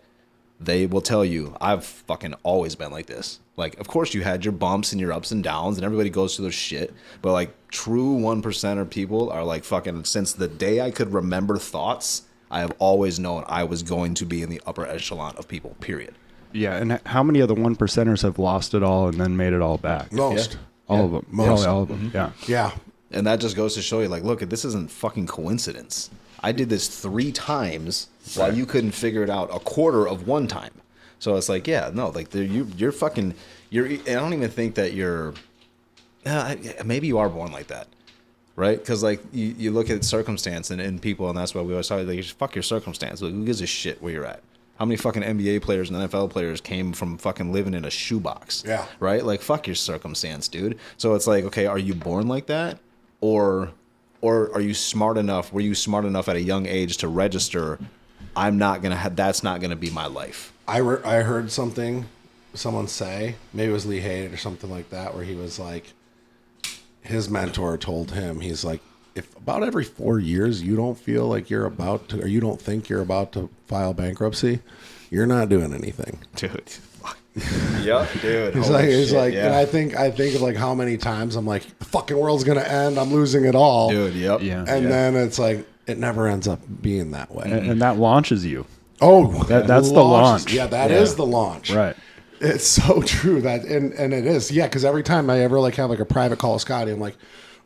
they will tell you, I've fucking always been like this. Like, of course you had your bumps and your ups and downs, and everybody goes through their shit. But like true 1%er people are like fucking, since the day I could remember thoughts, I have always known I was going to be in the upper echelon of people, period. Yeah, and how many of the 1%ers have lost it all and then made it all back? Most. All of them. Most. Probably all of them. Yeah. Yeah. And that just goes to show you, like, look, this isn't fucking coincidence. I did this 3 times while you couldn't figure it out a quarter of one time. So it's like, yeah, no, like you're fucking, I don't even think that you're, maybe you are born like that, right? Because like you look at circumstance and people, and that's why we always talk like, fuck your circumstance. Like, who gives a shit where you're at? How many fucking NBA players and NFL players came from fucking living in a shoebox? Yeah. Right? Like, fuck your circumstance, dude. So it's like, okay, are you born like that? Or are you smart enough? Were you smart enough at a young age to register? That's not gonna be my life. I heard someone say, maybe it was Lee Hayden or something like that, where he was like, his mentor told him, he's like, if about every 4 years you don't feel like you're about to, or you don't think you're about to file bankruptcy, you're not doing anything. Dude. Yep, dude. He's like, yeah. And I think of like how many times I'm like, the fucking world's gonna end, I'm losing it all. Dude, yep. Yeah. And then it's like, it never ends up being that way. And that launches you. Oh, that's the launch. Yeah, that is the launch. Right. It's so true that, and it is. Yeah, because every time I ever like have like a private call with Scotty, I'm like,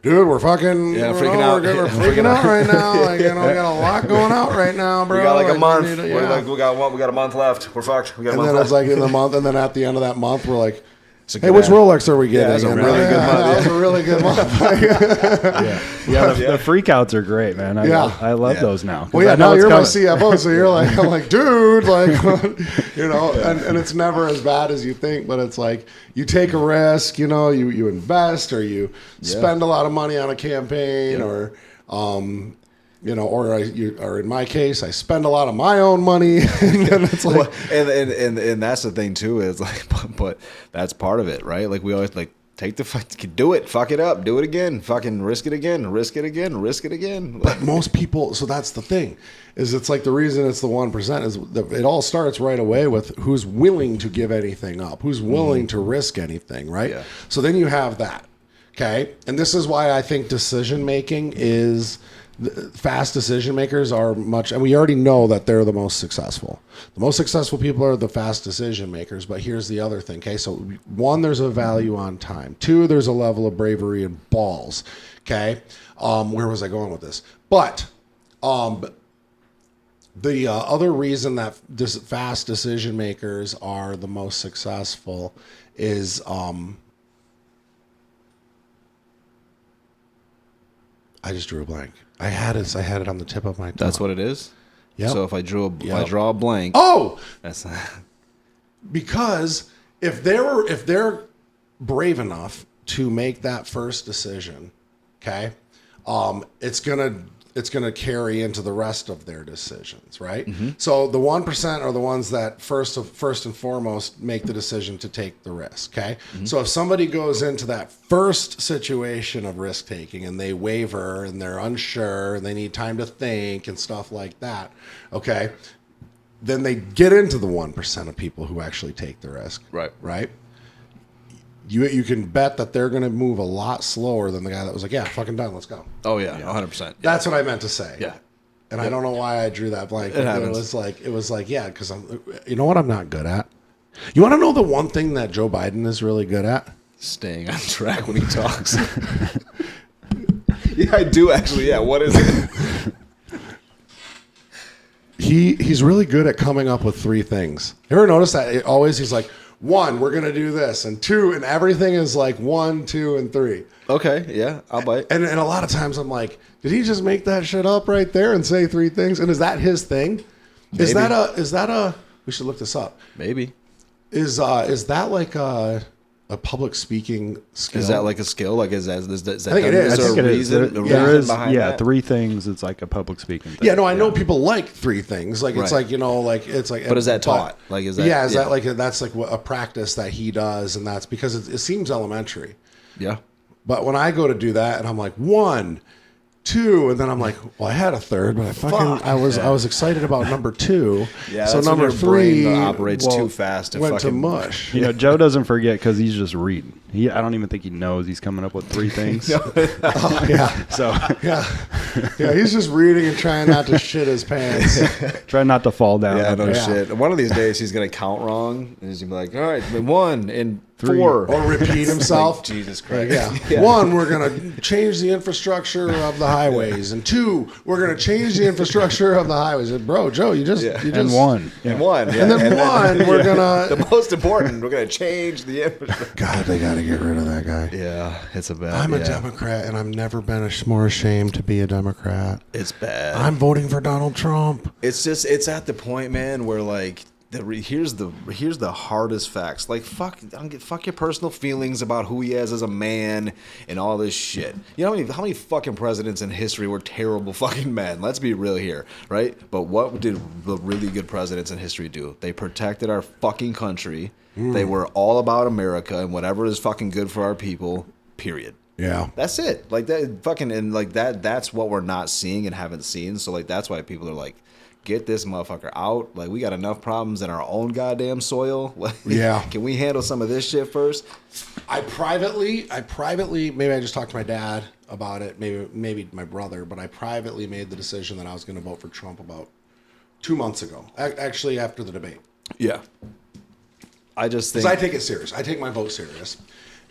dude, we're fucking freaking out. We're freaking out right now. Like, we got a lot going out right now, bro. We got like a month. We got a month left. We're fucked. We got a month then left. it's like in the month, and then at the end of that month, we're like, hey, which Rolex are we getting? Yeah, that was a really good month. That was a really good month. The freakouts are great, man. I love those now. Well, yeah, now you're my CFO, so you're like, I'm like, dude, like, and it's never as bad as you think, but it's like you take a risk, you invest or you spend a lot of money on a campaign or or in my case, I spend a lot of my own money, and then it's like, and that's the thing too is like, but that's part of it, right? Like we always like take do it, fuck it up, do it again, fucking risk it again, risk it again, risk it again. But most people, so that's the thing, is it's like the reason it's the 1% is it all starts right away with who's willing to give anything up, who's willing to risk anything, right? Yeah. So then you have that, okay, and this is why I think decision making is. Fast decision makers are and we already know that they're the most successful. The most successful people are the fast decision makers, but here's the other thing. Okay, so 1, there's a value on time. 2, there's a level of bravery and balls. Okay, where was I going with this? But the other reason that fast decision makers are the most successful is I just drew a blank. I had it on the tip of my tongue. That's what it is. Yep. So if I draw Yep. a blank, Oh, that's because if they're brave enough to make that first decision, okay, it's gonna carry into the rest of their decisions, right? So the 1% are the ones that first and foremost make the decision to take the risk, okay? So if somebody goes into that first situation of risk taking and they waver and they're unsure and they need time to think and stuff like that, okay, then they get into the 1% of people who actually take the risk, right? You can bet that they're going to move a lot slower than the guy that was like, yeah, fucking done, let's go. Oh yeah, 100%. That's what I meant to say. Yeah. And I don't know why I drew that blank. It But happens. it was like, yeah, because you know what I'm not good at? You want to know the one thing that Joe Biden is really good at? Staying on track when he talks. Yeah, I do actually. Yeah, what is it? He's really good at coming up with three things. You ever notice that? He's like, 1, we're going to do this, and 2, and everything is like 1, 2, and 3. Okay, yeah, I'll bite. And a lot of times I'm like, did he just make that shit up right there and say 3 things? And is that his thing? Is Maybe. that a? We should look this up. Maybe. Is that like a public speaking skill? Is that like a skill? Like is that I think it is. Is there I a think it is. reason? There is, behind yeah, that? 3 things. It's like a public speaking thing. Yeah, no, I know people like 3 things. Like it's Right. like it's like. But is that taught? Like is that? Yeah, that like that's like a practice that he does, and that's because it seems elementary. Yeah. But when I go to do that, and I'm like 1, 2, and then I'm like, well, I had a third, but I was excited about number 2. Yeah. So that's when number your 3 brain operates well, too fast. To went to fucking, mush. You know, Joe doesn't forget because he's just reading. I don't even think he knows he's coming up with 3 things. Oh, yeah. So Yeah, he's just reading and trying not to shit his pants. try not to fall down. Yeah, no Yeah. shit. One of these days he's gonna count wrong, and he's gonna be like, "All right, 1 and 3. 4." Or repeat himself. Jesus Like, Christ. yeah. 1, we're gonna change the infrastructure of the highways, and 2, we're gonna change the infrastructure of the highways. And bro, Joe, you just And 1. And 1. Yeah. and then 1, we're gonna. the most important, we're gonna change the infrastructure. God, they gotta get rid of that guy. Yeah, it's a bad. I'm a yeah. Democrat, and I've never been more ashamed to be a Democrat. It's bad. I'm voting for Donald Trump. It's at the point, man, where like here's the hardest facts. Like fuck your personal feelings about who he is as a man and all this shit. You know how many fucking presidents in history were terrible fucking men? Let's be real here, right? But what did the really good presidents in history do? They protected our fucking country. They were all about America and whatever is fucking good for our people. Period. Yeah. That's it. Like that fucking and like that's what we're not seeing and haven't seen. So like that's why people are like, get this motherfucker out. Like we got enough problems in our own goddamn soil. Like, Yeah. Can we handle some of this shit first? I privately, maybe I just talked to my dad about it, maybe my brother, but I privately made the decision that I was going to vote for Trump about 2 months ago. Actually, after the debate. Yeah. I just think Because I take it serious. I take my vote serious.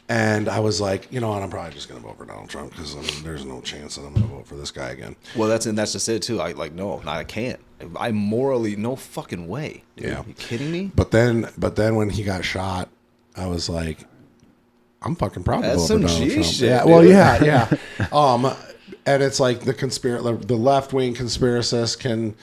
And I was like, you know what, I'm probably just going to vote for Donald Trump because there's no chance that I'm going to vote for this guy again. well that's just it too. I can't. I morally no fucking way. Dude. Yeah. Are you kidding me? But then when he got shot, I was like, I'm fucking proud to That's vote for some Donald G Trump. shit, Yeah, well, dude. yeah. And it's like the left wing conspiracists can,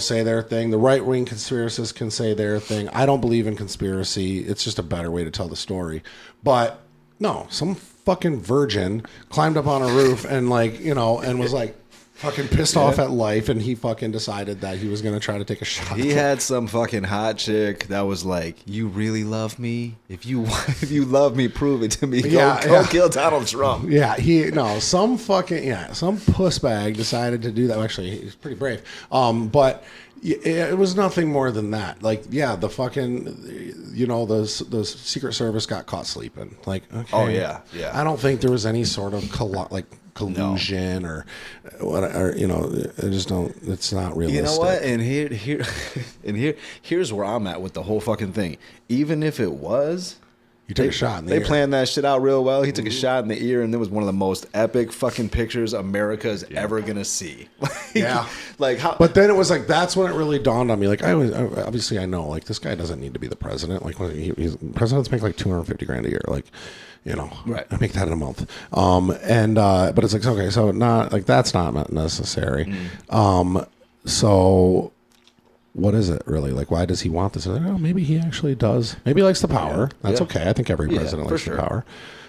say their thing. The right wing conspiracists can say their thing. I don't believe in conspiracy. It's just a better way to tell the story. But no, some fucking virgin climbed up on a roof and and was like fucking pissed off at life, and he fucking decided that he was gonna try to take a shot. He had some fucking hot chick that was like, "You really love me? If you love me, prove it to me. Go kill Donald Trump." Yeah, some pussbag decided to do that. Actually, he's pretty brave. But it was nothing more than that. Like, yeah, the fucking, the Secret Service got caught sleeping. Like, okay. Oh, yeah. I don't think there was any sort of collusion or what, or I just don't. It's not realistic. You know what? And here's where I'm at with the whole fucking thing. Even if it was, You took a shot in the They ear. planned that shit out real well. He took a shot in the ear, and it was one of the most epic fucking pictures America is ever gonna see. Yeah. Like how? But then it was like that's when it really dawned on me. Like obviously I know like this guy doesn't need to be the president. Like when presidents make like $250,000 a year. Like Right. I make that in a month. But it's like okay, so not like that's not necessary. So what is it really? Like why does he want this? Like, oh, maybe he actually does. Maybe he likes the power. That's okay. I think every president likes the power.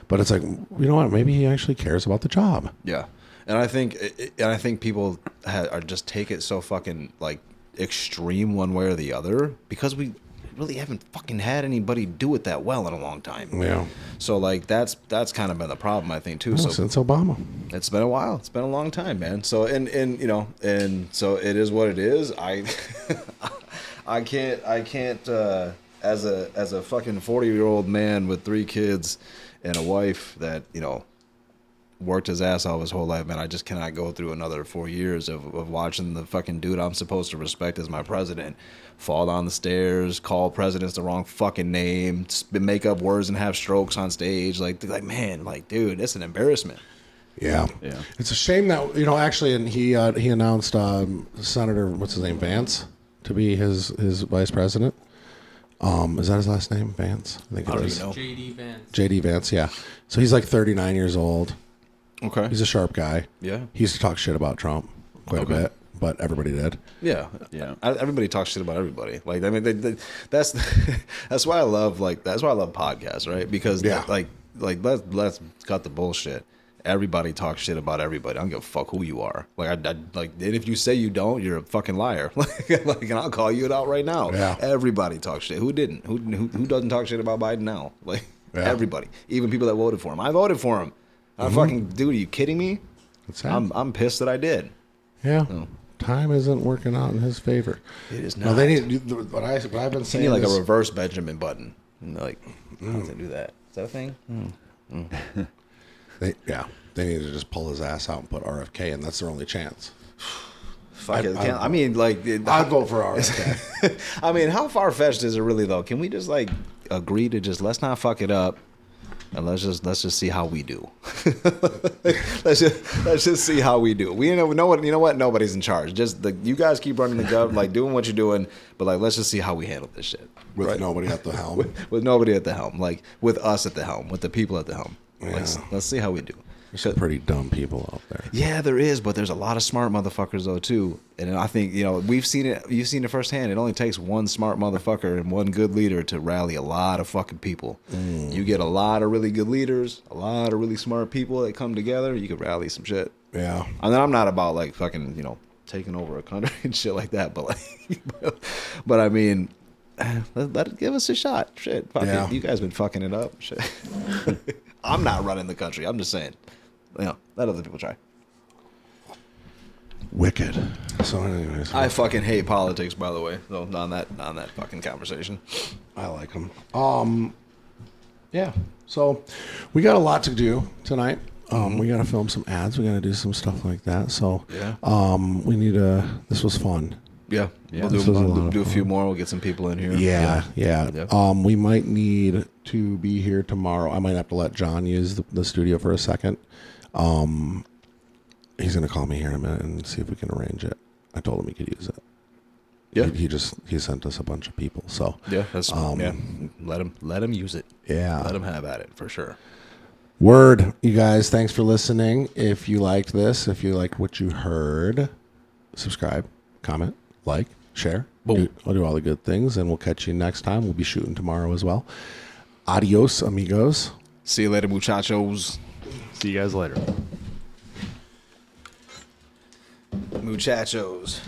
But it's like you know what? Maybe he actually cares about the job. Yeah. And I think people are just take it so fucking like extreme one way or the other because we really haven't fucking had anybody do it that well in a long time. Yeah. So like that's kind of been the problem I think too. So Since Obama. it's been a while. It's been a long time, man. So and so it is what it is. I can't as a fucking 40-year-old man with 3 kids and a wife that worked his ass off his whole life, man. I just cannot go through another 4 years of watching the fucking dude I'm supposed to respect as my president fall down the stairs, call presidents the wrong fucking name, make up words and have strokes on stage. Like man, like dude, it's an embarrassment. Yeah. It's a shame that actually, and he announced Senator what's his name Vance to be his vice president. Is that his last name, Vance? I think it is. J.D. Vance. J.D. Vance, yeah. So he's like 39 years old. Okay. He's a sharp guy. Yeah. He used to talk shit about Trump quite a bit, but everybody did. Yeah. Everybody talks shit about everybody. Like I mean, that's why I love podcasts, right? Because like let's cut the bullshit. Everybody talks shit about everybody. I don't give a fuck who you are. Like and if you say you don't, you're a fucking liar. like and I'll call you it out right now. Yeah. Everybody talks shit. Who didn't? Who doesn't talk shit about Biden now? Like everybody, even people that voted for him. I voted for him. I fucking dude, are you kidding me? I'm pissed that I did. Yeah. So. Time isn't working out in his favor. It is not. No, they need what I've been saying. You need like a reverse Benjamin Button. Like how does it do that? Is that a thing? They need to just pull his ass out and put RFK in. That's their only chance. Fuck it. I mean, like I'd vote for RFK. I mean, how far fetched is it really though? Can we just like agree to just let's not fuck it up? And let's just see how we do. let's just see how we do. We know what you know what nobody's in charge. Just you guys keep running the gov, like doing what you're doing, but like let's just see how we handle this shit. With nobody at the helm. with nobody at the helm, like with us at the helm, with the people at the helm. Yeah. Let's see how we do. There's some pretty dumb people out there. Yeah, there is, but there's a lot of smart motherfuckers though too. And I think we've seen it. You've seen it firsthand. It only takes one smart motherfucker and one good leader to rally a lot of fucking people. You get a lot of really good leaders, a lot of really smart people that come together. You can rally some shit. Yeah. And then I'm not about like fucking taking over a country and shit like that, but like, but I mean, give us a shot. Shit, fuck it. You guys been fucking it up. Shit. I'm not running the country. I'm just saying. Let other people try. Wicked. So, anyways, I fucking hate politics, by the way. So on that fucking conversation, I like them. Yeah. So, we got a lot to do tonight. We got to film some ads. We got to do some stuff like that. So, we need to. This was fun. Yeah. We'll do a few more. We'll get some people in here. Yeah. We might need to be here tomorrow. I might have to let John use the studio for a second. He's gonna call me here in a minute and see if we can arrange it. I told him he could use it. Yeah. He sent us a bunch of people. So that's Let him use it. Yeah. Let him have at it for sure. Word, you guys. Thanks for listening. If you liked this, if you liked what you heard, subscribe, comment, like, share. I'll do all the good things, and we'll catch you next time. We'll be shooting tomorrow as well. Adios, amigos. See you later, muchachos. See you guys later. Muchachos.